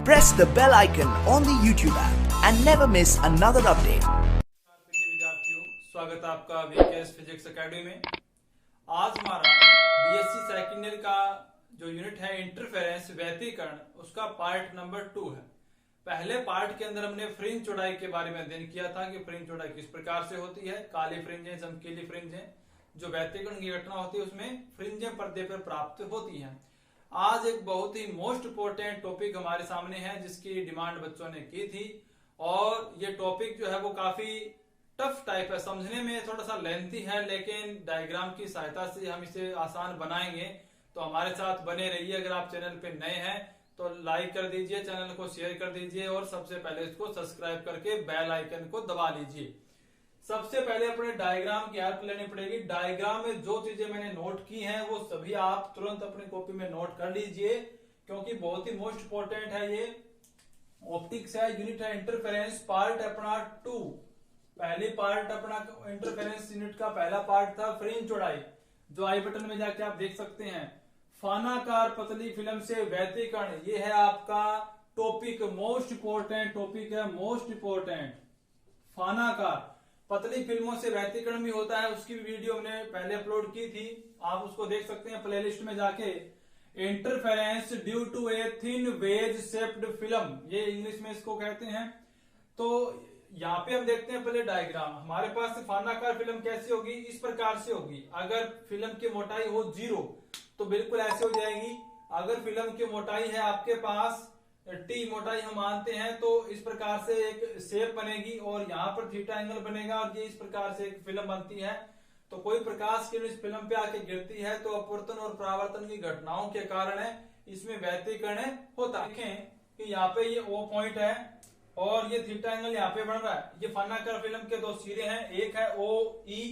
press the bell icon on the YouTube app and never miss another update. विद्यार्थियों, स्वागत है आपका VKS physics academy में। आज हमारा बीएससी सेकंड ईयर का जो यूनिट है इंटरफेरेंस व्यतिकरण, उसका पार्ट नंबर 2 है। पहले पार्ट के अंदर हमने फ्रिंज चौड़ाई के बारे में अध्ययन किया था कि फ्रिंज चौड़ाई किस प्रकार से होती है। काली फ्रिंज है, चमकीली फ्रिंज है, जो व्यतिकरण की घटना होती है उसमें फ्रिंजें पर्दे पर प्राप्त होती हैं। आज एक बहुत ही मोस्ट इंपोर्टेंट टॉपिक हमारे सामने है जिसकी डिमांड बच्चों ने की थी, और ये टॉपिक जो है वो काफी टफ टाइप है, समझने में थोड़ा सा लेंथी है, लेकिन डायग्राम की सहायता से हम इसे आसान बनाएंगे। तो हमारे साथ बने रहिए। अगर आप चैनल पे नए हैं तो लाइक कर दीजिए, चैनल को शेयर कर दीजिए और सबसे पहले इसको सब्सक्राइब करके बेल आइकन को दबा लीजिए। सबसे पहले अपने डायग्राम की हेल्प लेनी पड़ेगी। डायग्राम में जो चीजें मैंने नोट की हैं वो सभी आप तुरंत अपनी कॉपी में नोट कर लीजिए, क्योंकि बहुत ही मोस्ट इंपोर्टेंट है। ये ऑप्टिक्स है, यूनिट है इंटरफेरेंस, पार्ट अपना 2। पहली पार्ट अपना इंटरफेरेंस यूनिट का पहला पार्ट था फ्रिंज चौड़ाई, जो आई बटन में जाके आप देख सकते हैं। फानाकार पतली फिल्म से व्यतिकरण, ये है आपका टॉपिक, मोस्ट इंपोर्टेंट टॉपिक है, मोस्ट इंपोर्टेंट। फानाकार पतली फिल्मों से व्यतिकरण भी होता है, उसकी भी वीडियो हमने पहले अपलोड की थी, आप उसको देख सकते हैं प्लेलिस्ट में जाके। Interference due to a thin wedge shaped film, ये इंग्लिश में इसको कहते हैं। तो यहाँ पे हम देखते हैं पहले डायग्राम। हमारे पास फानाकार फिल्म कैसी होगी, इस प्रकार से होगी। अगर फिल्म की मोटाई हो 0 तो बिल्कुल ऐसे हो जाएगी। अगर फिल्म की मोटाई है आपके पास टी मोटाई हम मानते हैं, तो इस प्रकार से एक शेप बनेगी और यहाँ पर थीटा एंगल बनेगा और ये इस प्रकार से एक फिल्म बनती है। तो कोई प्रकाश किरण इस फिल्म पे आके गिरती है तो अपवर्तन और परावर्तन की घटनाओं के कारण है इसमें व्यतिकरण होता है। देखें कि यहाँ पे ये O पॉइंट है और ये थीटा एंगल यहाँ पे बन रहा है। ये फानाकार फिल्म के दो सिरे हैं, एक है OE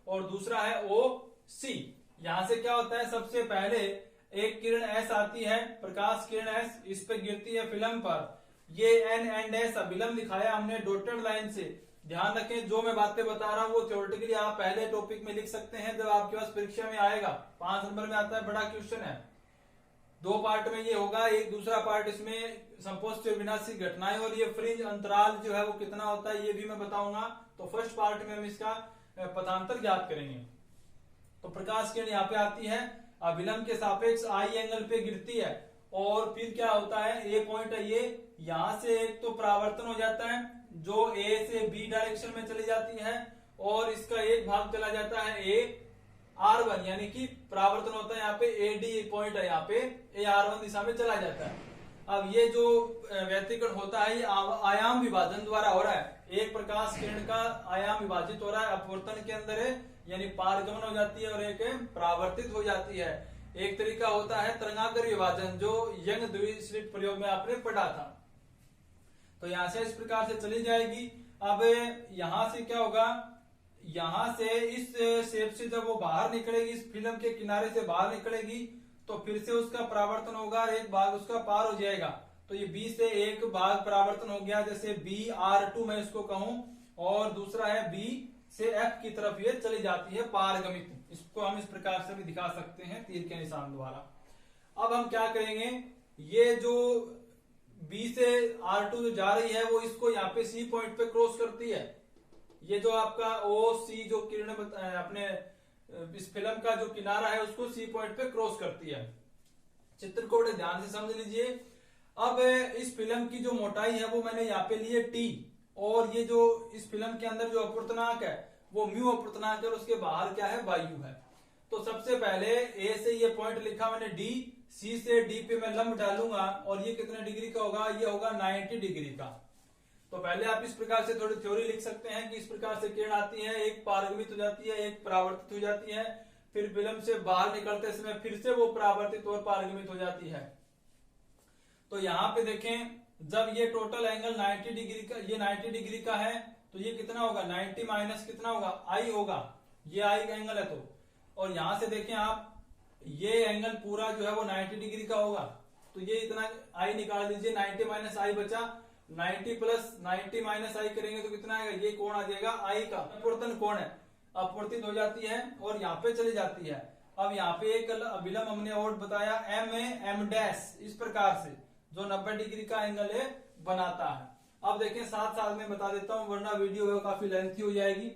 और दूसरा है OC। यहां से क्या होता है, सबसे पहले एक किरण S आती है, प्रकाश किरण S, इस पे गिरती है फिल्म पर। ये N एंड S अभिलंब दिखाया हमने डॉटेड लाइन से। ध्यान रखें, जो मैं बातें बता रहा हूं वो थ्योरेटिकली आप पहले टॉपिक में लिख सकते हैं, जब आपके पास परीक्षा में आएगा 5 नंबर में आता है, बड़ा क्वेश्चन है। 2 पार्ट में ये होगा, एक दूसरा पार्ट इसमें संपोष्ट विनाशी घटनाएं और ये फ्रिंज अंतराल जो है वो कितना होता है ये भी मैं बताऊंगा। तो फर्स्ट पार्ट में हम इसका पथांतर ज्ञात करेंगे। तो प्रकाश किरण यहाँ पे आती है, अभिलंब के सापेक्ष आई एंगल पे गिरती है और फिर क्या होता है, ए पॉइंट है ये, यहां से एक तो परावर्तन हो जाता है जो ए से बी डायरेक्शन में चली जाती है और इसका एक भाग चला जाता है ए R1, यानी कि परावर्तन होता है यहाँ पे AD पॉइंट है, यहाँ पे ए R1 दिशा में चला जाता है। अब ये जो व्यतिकरण होता है ये आयाम विभाजन द्वारा हो रहा है। एक प्रकाश किरण का आयाम विभाजित हो रहा है, अपवर्तन के अंदर है यानी पारगमन हो जाती है और एक परावर्तित हो जाती है। एक तरीका होता है तरंगाकर विभाजन, जो यंग द्विस्लिट प्रयोग में आपने पढ़ा था। तो यहां से इस प्रकार से चली जाएगी। अब यहां से क्या होगा, यहां से इस शेप से जब वो बाहर निकलेगी, इस फिल्म के किनारे से बाहर निकलेगी, तो फिर से उसका परावर्तन होगा, एक भाग उसका पार हो जाएगा। तो ये B से एक भाग परावर्तन हो गया, जैसे BR2 मैं इसको कहूं, और दूसरा है B से F की तरफ ये चली जाती है पारगमित। इसको हम इस प्रकार से भी दिखा सकते हैं तीर के निशान द्वारा। अब हम क्या करेंगे, ये जो B से R2 जो जा रही है वो इसको यहाँ पे C पॉइंट पे क्रॉस करती है। ये जो आपका OC जो किरण अपने इस फिल्म का जो किनारा है उसको C पॉइंट पे क्रॉस करती है। चित्र को बड़े ध्यान से समझ लीजिए। अब इस फिल्म की जो मोटाई है वो मैंने यहाँ पे लिए T, और ये जो इस फिल्म के अंदर जो अपवर्तनांक है वो म्यू अपवर्तनांक है और उसके बाहर क्या है, वायु है। तो सबसे पहले A से ये पॉइंट लिखा मैंने D, C से D पे मैं लंब डालूंगा और ये कितने डिग्री का होगा, ये होगा 90 डिग्री का। तो पहले आप इस प्रकार से थोड़ी थ्योरी लिख सकते हैं कि इस प्रकार से किरण आती है, एक पारगमित हो जाती है, एक परावर्तित हो जाती है, फिर फिल्म से बाहर निकलते समय फिर से वो परावर्तित और पारगमित हो जाती है। तो यहाँ पे देखें, जब ये टोटल एंगल 90 डिग्री का, ये 90 डिग्री का है, तो ये कितना होगा, 90 माइनस कितना होगा, I होगा, ये I का एंगल है। तो और यहां से देखें आप, ये एंगल पूरा जो है वो 90 डिग्री का होगा, तो ये इतना I निकाल दीजिए, 90 माइनस I बचा, 90 प्लस 90 माइनस I करेंगे तो कितना आएगा, ये कोण आ जाएगा I का। अपवर्तन कोण है, अपवर्तित हो जाती है और यहाँ पे चली जाती है। अब यहाँ पे एक अभिलंब हमने और बताया M डैश, इस प्रकार से जो 90 डिग्री का एंगल है बनाता है। अब देखें साथ साथ में बता देता हूं वरना वीडियो काफी लेंथी हो जाएगी।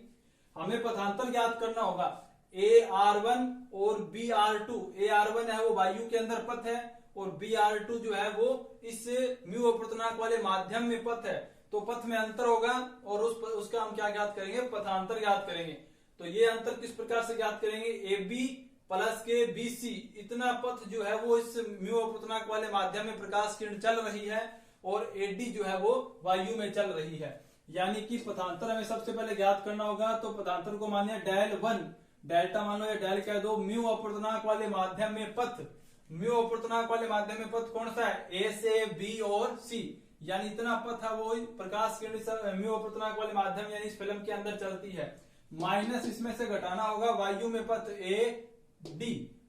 हमें पथांतर ज्ञात करना होगा AR1 और BR2। AR1 है वो वायु के अंदर पथ है और BR2 जो है वो इस म्यू अपूर्णांक वाले माध्यम में पथ है। तो पथ में अंतर होगा और उसका हम क्या ज्ञात करेंगे, पथांतर ज्ञात करेंगे। तो ये अंतर किस प्रकार से ज्ञात करेंगे, AB प्लस के BC इतना पथ जो है वो इस म्यू अपूर्णांक वाले माध्यम में प्रकाश किरण चल रही है और AD जो है वो वायु में चल रही है। यानी कि पथांतर हमें सबसे पहले ज्ञात करना होगा। तो पथांतर को मानिए डेल 1, डेल्टा मान लो या डेल कह दो, म्यू अपूर्णांक वाले माध्यम में पथ। म्यू अपूर्णांक वाले माध्यम में पथ कौन सा है, A से B और C, यानी इतना पथ है वो प्रकाश किरण म्यू अपूर्णांक वाले माध्यम यानी इस फिल्म के अंदर चलती है। माइनस इसमें से घटाना होगा वायु में पथ AD,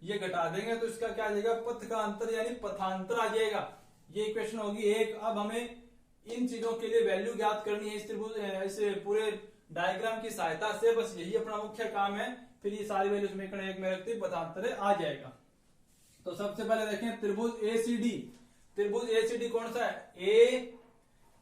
ये घटा देंगे तो इसका क्या आ जाएगा, पथ का अंतर यानी पथांतर आ जाएगा। ये इक्वेशन होगी एक। अब हमें इन चीजों के लिए वैल्यू ज्ञात करनी है इस त्रिभुज इस पूरे डायग्राम की सहायता से। बस यही अपना मुख्य काम है। फिर ये सारी वैल्यू समीकरण एक में रखते पथांतर आ जाएगा। तो सबसे पहले देखें त्रिभुज ACD। त्रिभुज ACD कौन सा है,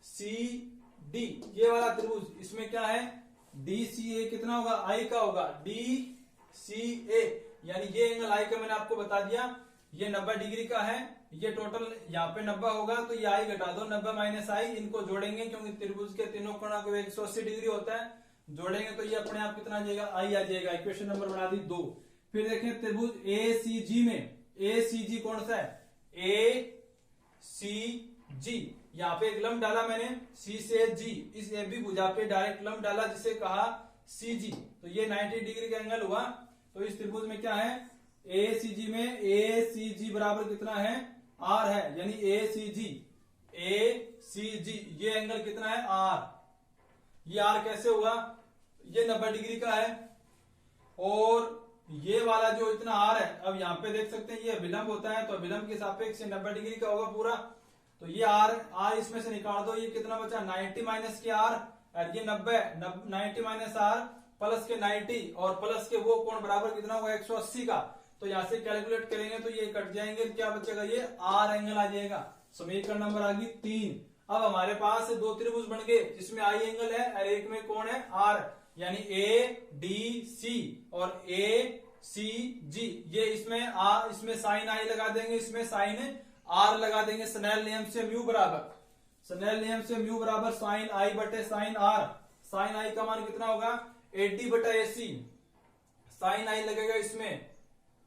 ACD ये वाला त्रिभुज। इसमें क्या है, DCA कितना होगा, I का होगा, DCA यानी ये एंगल I का मैंने आपको बता दिया, ये 90 डिग्री का है। ये टोटल यहाँ पे 90 होगा तो ये I घटा दो, 90 माइनस I, इनको जोड़ेंगे क्योंकि त्रिभुज के तीनों कोणों को 180 डिग्री होता है। जोड़ेंगे तो ये अपने आप कितना आ जाएगा, I आ जाएगा। इक्वेशन नंबर बना दी 2। फिर देखें त्रिभुज ACG में, ACG कौन सा है, ACG यहाँ पे एक लंब डाला मैंने C से G, इस AB भुजा पे डायरेक्ट लंब डाला जिसे कहा CG, तो ये 90 डिग्री का एंगल हुआ। तो इस त्रिभुज में क्या है, ACG में ACG बराबर कितना है, R है, यानी ACG ये एंगल कितना है, R। ये R कैसे हुआ, ये 90 डिग्री का है और ये वाला जो इतना R है, अब यहाँ पे देख सकते हैं ये विलंब होता है तो विलंब के सापेक्ष 90 डिग्री का होगा पूरा। तो ये R इसमें से निकाल दो, ये कितना बचा 90 माइनस के R और ये 90 माइनस R प्लस के 90 और प्लस के वो कोण बराबर कितना होगा 180 का। तो यहाँ से कैलकुलेट करेंगे तो ये कट जाएंगे, क्या बचेगा, ये R एंगल आ जाएगा। समीकरण नंबर आ गई 3। अब हमारे पास दो त्रिभुज बन गए जिसमें I एंगल है और एक में कोण है R, यानी ADC और ACG। ये इसमें साइन I लगा देंगे, इसमें साइन R लगा देंगे। स्नेल नियम से म्यू बराबर साइन I बटे साइन R। साइन I का मान कितना होगा, AD बटा AC। साइन I लगेगा इसमें,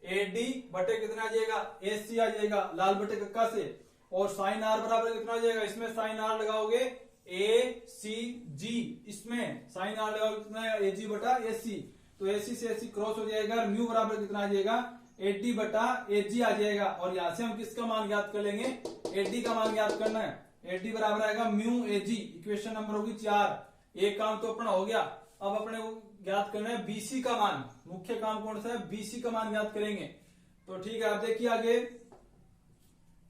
AD बटे कितना आ जाएगा, AC आ जाएगा लाल बटे कक्का से। और साइन R बराबर कितना आ जाएगा, इसमें साइन R लगाओगे ACG, इसमें साइन R लगाओगे कितना है, AG बटा AC। तो AC से AC क्रॉस हो जाएगा, म्यू बराबर कितना आ जाएगा, AD बटा AG आ जाएगा। और यहां से हम किसका मान ज्ञात कर लेंगे, AD का मान ज्ञात करना है। AD बराबर आएगा म्यू AG। इक्वेशन नंबर होगी 4। एक काम तो अपना हो गया। अब अपने को ज्ञात करना है BC का मान। मुख्य काम कौन सा है, BC का मान ज्ञात करेंगे। तो ठीक है, आप देखिए आगे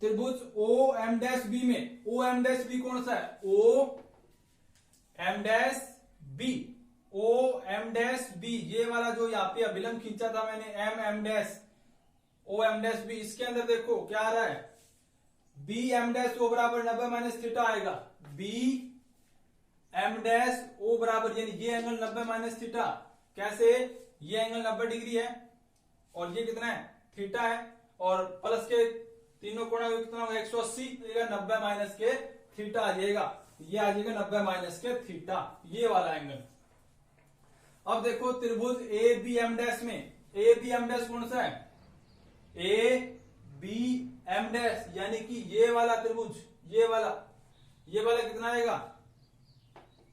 त्रिभुज OM'B में, OM'B कौन सा है, OM'B ये वाला जो यहाँ पे अभिलंब खींचा था मैंने OM'B, इसके अंदर देखो क्या आ रहा है, BM'O बराबर 90 माइनस थीटा आएगा। BM'O बराबर यानी ये एंगल 90 माइनस थीटा। कैसे, ये एंगल 90 डिग्री है और ये कितना है, थीटा है, और प्लस के तीनों कोणों का कितना होगा 180, 90 माइनस के थीटा आ जाएगा। ये आ जाएगा 90 माइनस के थीटा, ये वाला एंगल। अब देखो त्रिभुज ABM' में, ABM' कौन सा है, ABM' यानी कि ये वाला त्रिभुज, ये वाला कितना आएगा,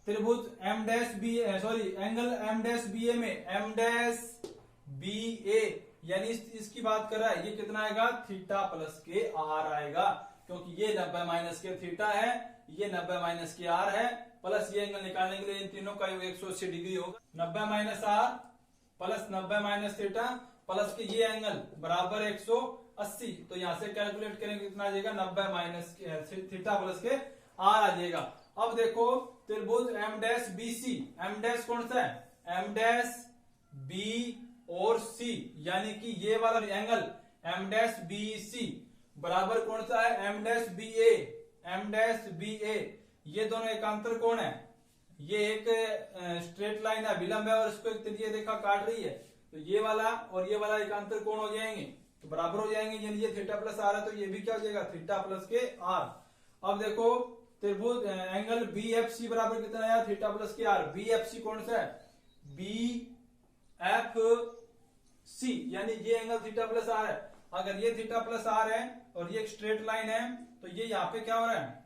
त्रिभुज एंगल M'BA में, M'BA यानी इसकी बात कर रहा है, ये कितना आएगा, थीटा प्लस के R आएगा, क्योंकि ये 90 माइनस के थीटा है, ये 90 माइनस के R है, प्लस ये एंगल निकालने के लिए इन तीनों का 180 डिग्री होगा। 90 minus R plus 90 minus theta plus के ये एंगल बराबर 180। तो यहां से कैलकुलेट करेंगे कितना आ जाएगा, 90 माइनस थीटा प्लस के R आ जाएगा। अब देखो त्रिभुज M'BC, M' कौन सा है, M'B और C, यानी कि ये वाला एंगल M'BC बराबर कौन सा है, एम डैश बी ए, एम डैश बी ए। ये दोनों एकांतर कोण है, ये एक स्ट्रेट लाइन है, विलंब है और इसको एक तिर्यक रेखा काट रही है, तो ये वाला और ये वाला एकांतर कोण हो जाएंगे तो बराबर हो जाएंगे, यानी ये थीटा प्लस आर है तो ये भी क्या हो जाएगा, थीटा प्लस के आर। अब देखो त्रिभुज एंगल बी एफ सी बराबर कितना है, थीटा प्लस के आर। बी एफ सी कौन सा है, बी एफ सी, यानी ये एंगल थीटा प्लस आर है। अगर ये थीटा प्लस आर है और ये एक स्ट्रेट लाइन है तो ये यहाँ पे क्या हो रहा है,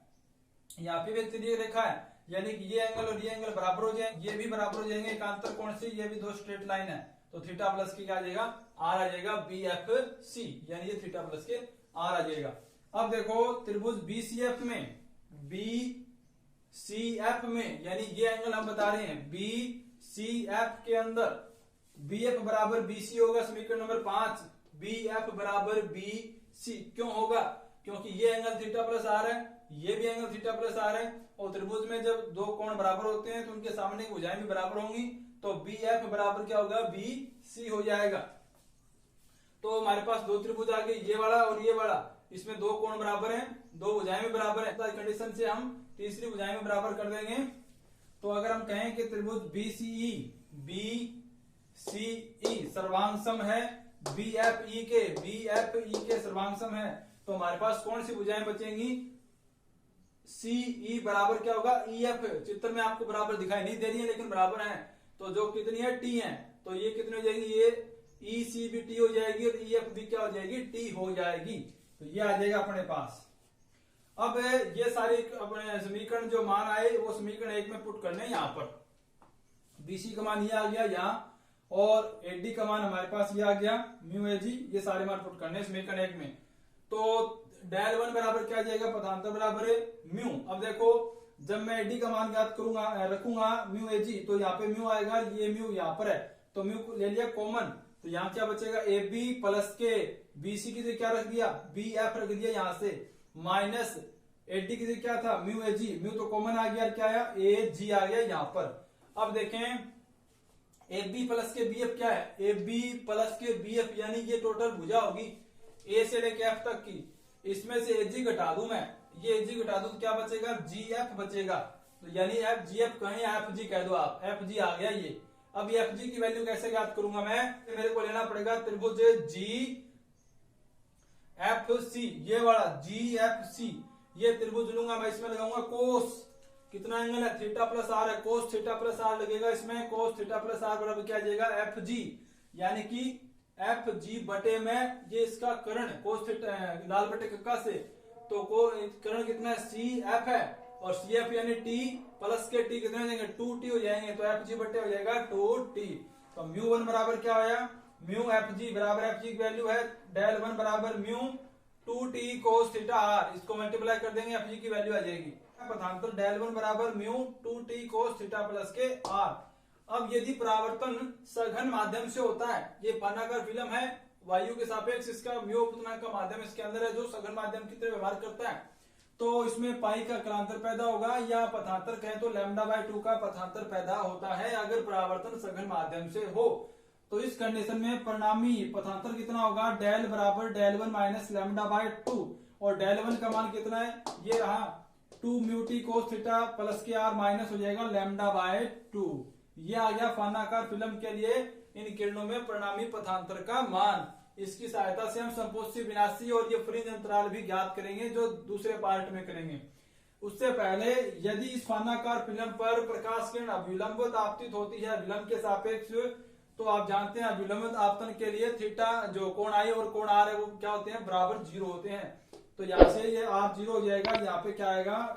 यहाँ पे भी एक तिर्यक रेखा है, यानी कि ये एंगल और ये एंगल बराबर हो जाएंगे, ये भी बराबर हो जाएंगे एकांतर कोण से, ये भी दो स्ट्रेट लाइन है, तो थीटा प्लस के क्या आ जाएगा, आर आ जाएगा, बी एफ सी, यानी ये थीटा प्लस के आर आ जाएगा। अब देखो त्रिभुज बी सी एफ में, बी सी एफ में, यानी ये एंगल हम बता रहे हैं बी सी एफ के अंदर बी एफ बराबर बी सी होगा, समीकरण नंबर 5, बी एफ बराबर बी सी। क्यों होगा, क्योंकि ये एंगल थीटा प्लस आर है, ये भी एंगल थीटा प्लस आर है, और त्रिभुज में जब दो कोण बराबर होते हैं तो उनके सामने की भुजाएं भी बराबर होंगी, तो बी एफ बराबर क्या होगा, बी सी हो जाएगा। तो हमारे पास दो त्रिभुज आ गए, ये वाला और ये वाला, इसमें दो कोण बराबर हैं, दो भुजाएं भी बराबर है, तो कंडीशन से हम तीसरी भुजाएं भी बराबर कर देंगे। तो अगर हम कहें कि त्रिभुज बी सी ई सर्वांग सम है बी एफ ई के सर्वांग सम है, तो हमारे पास कौन सी भुजाएं बचेंगी, सी ई बराबर क्या होगा, ई एफ। चित्र में आपको बराबर दिखाई नहीं दे रही है लेकिन बराबर है, तो जो कितनी है, टी है, तो ये कितनी हो जाएगी, ये ई सी भी टी हो जाएगी और ई एफ भी क्या हो जाएगी, टी हो जाएगी, तो ये आ जाएगा अपने पास। अब ये सारे अपने समीकरण जो मान आए वो समीकरण 1 में पुट करने, यहाँ पर बीसी का मान ये आ गया यहाँ, और एडी का मान हमारे पास ये आ गया म्यू ए जी, ये सारे मान पुट करने समीकरण 1 में। तो डेल 1 बराबर क्या आ जाएगा, पथांतर बराबर है म्यू। अब देखो जब मैं एडी का मान ज्ञात करूंगा, रखूंगा म्यू ए जी, तो यहाँ पे म्यू आएगा, ये म्यू यहाँ पर है, तो म्यू ले लिया कॉमन, तो यहाँ क्या बचेगा, ए बी प्लस के बीसी की जगह क्या रख दिया, बी एफ रख दिया यहाँ से, माइनस एडी की जगह क्या था, म्यू ए जी, म्यू तो कॉमन आ गया, क्या आया, ए जी आ गया यहाँ पर। अब देखें ए बी प्लस के बी एफ क्या है, ए बी प्लस के बी एफ, यानी ये टोटल भुजा होगी ए से लेके एफ तक की, इसमें से ए जी घटा दूं मैं, ये ए जी घटा दूं तो क्या बचेगा, जी एफ बचेगा, तो यानी एफ जी एफ कहें एफ जी कह दो आप, एफ जी आ गया ये। अब ये एफ जी की वैल्यू कैसे ज्ञात करूंगा मैं, मेरे को लेना पड़ेगा त्रिभुज जी एफ सी, ये वाला जी एफ सी, ये त्रिभुज लूंगा मैं, इसमें लगाऊंगा कोस, कितना एंगल है, थीटा प्लस आर है, कोस थीटा प्लस आर लगेगा इसमें, कोस थीटा प्लस आर बराबर क्या जाएगा, एफ जी, यानी कि एफ जी बटे में ये इसका कर्ण कोस थीटा लाल बटे कक्का से, तो कर्ण कितना है, सी एफ है, और सी एफ यानी टी प्लस के टी कितने हो जाएंगे, 2t हो जाएंगे, तो एफ जी बटे हो जाएगा 2t। तो म्यू वन बराबर क्या होया, म्यू एफ जी बराबर, एफ जी की वैल्यू है डेल वन बराबर mu 2t cos theta R, इसको मल्टीप्लाई कर देंगे, एफ जी की वैल्यू आ जाएगी पथांतर डेल वन बराबर mu 2t cos theta plus के आर। अब यदि परावर्तन सघन माध्यम से होता है, ये पानाकार फिल्म है, वायु के सापेक्ष इसका म्यू अपवर्तनांक का माध्यम इसके अंदर है जो सघन माध्यम की तरह व्यवहार करता है, तो इसमें पाई का कलांतर पैदा होगा, या पथांतर कहें तो लैम्डा बाय 2 का पथांतर पैदा होता है अगर परावर्तन सघन माध्यम से हो। तो इस कंडीशन में परिणामी पथांतर कितना होगा, डेल बराबर del one minus lambda by 2, और डेल वन का मान कितना है, ये रहा 2 म्यू टी कोस थीटा प्लस के आर माइनस हो जाएगा लैम्डा बाय 2। ये आ गया फानाकार फिल्म के लिए इन किरणों में परिणामी पथांतर का मान। इसकी सहायता से हम संपोषी विनाशी और ये फ्रिंज अंतराल भी ज्ञात करेंगे जो दूसरे पार्ट में करेंगे। उससे पहले यदि इस फानाकार फिल्म पर प्रकाश किरण अभिलंबित आपतित होती है विलंब के सापेक्ष, तो आप जानते हैं अभिलंबित आपतन के लिए थीटा जो कोण आई और कोण आर है वो क्या होते हैं, बराबर 0 होते हैं। तो यहाँ से ये आर 0 हो जाएगा, यहाँ पे क्या आएगा